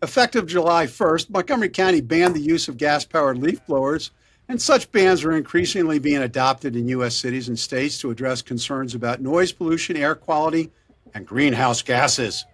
Effective July 1st, Montgomery County banned the use of gas-powered leaf blowers, and such bans are increasingly being adopted in U.S. cities and states to address concerns about noise pollution, air quality, and greenhouse gases.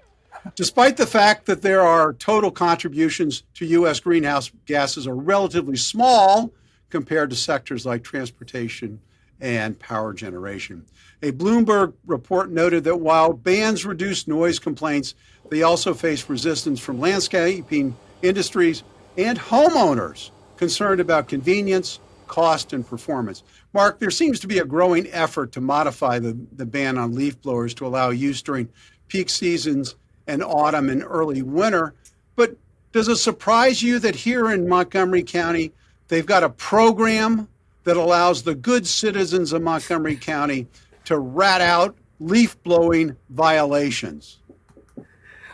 Despite the fact that there are total contributions to U.S. greenhouse gases are relatively small compared to sectors like transportation and power generation. A Bloomberg report noted that while bans reduce noise complaints, they also face resistance from landscaping industries and homeowners concerned about convenience, cost, and performance. Mark, there seems to be a growing effort to modify the ban on leaf blowers to allow use during peak seasons and autumn and early winter. But does it surprise you that here in Montgomery County, they've got a program that allows the good citizens of Montgomery County to rat out leaf blowing violations?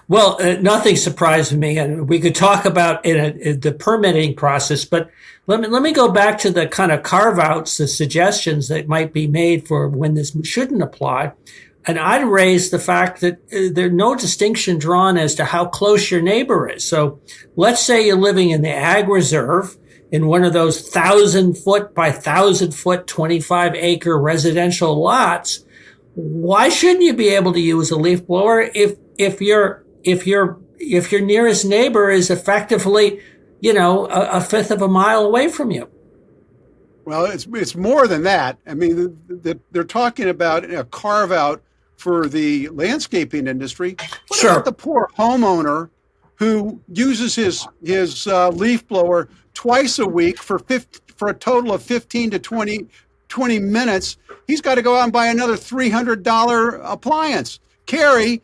Well, nothing surprised me, and we could talk about the permitting process. But let me go back to the kind of carve outs, the suggestions that might be made for when this shouldn't apply. And I'd raise the fact that there's no distinction drawn as to how close your neighbor is. So let's say you're living in the ag reserve in one of those 1,000-foot by 1,000-foot, 25-acre residential lots. Why shouldn't you be able to use a leaf blower if your nearest neighbor is effectively, a fifth of a mile away from you? Well, it's more than that. I mean, they're talking about a carve out for the landscaping industry. What Sure. about the poor homeowner who uses his leaf blower twice a week for a total of 15 to 20 minutes? He's got to go out and buy another $300 appliance. Cary,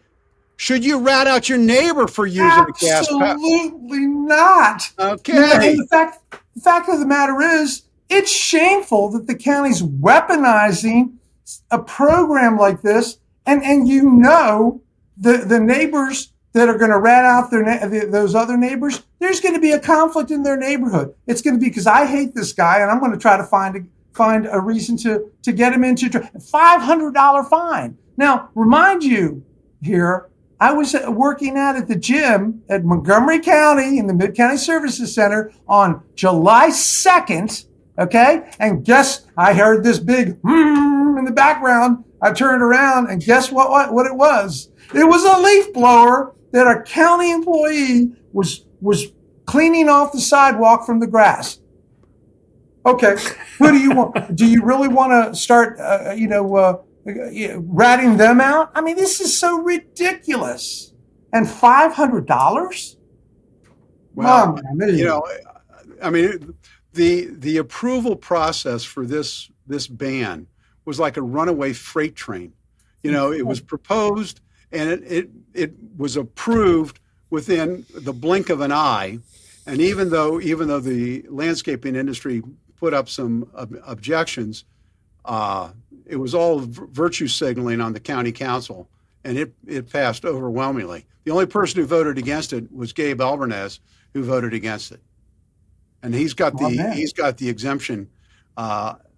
should you rat out your neighbor for using a gas? Absolutely not. Okay. The fact of the matter is, it's shameful that the county's weaponizing a program like this, and the neighbors that are going to rat out those other neighbors, there's going to be a conflict in their neighborhood. It's going to be because I hate this guy, and I'm going to try to find a reason to get him into $500 fine. Now, remind you here, I was working out at the gym at Montgomery County in the Mid-County Services Center on July 2nd. Okay. And I heard this big in the background. I turned around and guess what it was? It was a leaf blower that a county employee was cleaning off the sidewalk from the grass. Okay. What do you want? Do you really want to start, ratting them out? I mean, this is so ridiculous. And $500? Well, the approval process for this ban was like a runaway freight train. It was proposed and it was approved within the blink of an eye. And even though the landscaping industry put up some objections, it was all virtue signaling on the county council, and it passed overwhelmingly. The only person who voted against it was Gabe Albanese, who voted against it. And he's got the exemption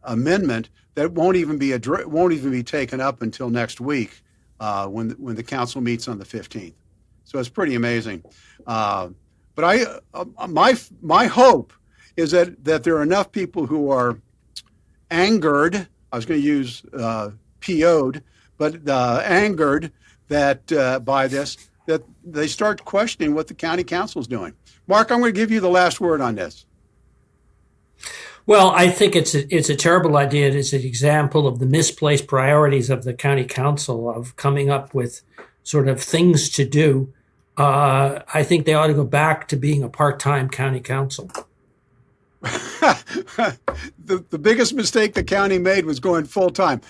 amendment that won't even be taken up until next week when the council meets on the 15th. So it's pretty amazing. But my hope is that there are enough people who are angered. I was going to use PO'd, but angered that by this, that they start questioning what the county council is doing. Mark, I'm going to give you the last word on this. Well, I think it's a terrible idea. It is an example of the misplaced priorities of the county council of coming up with sort of things to do. I think they ought to go back to being a part-time county council. The biggest mistake the county made was going full-time.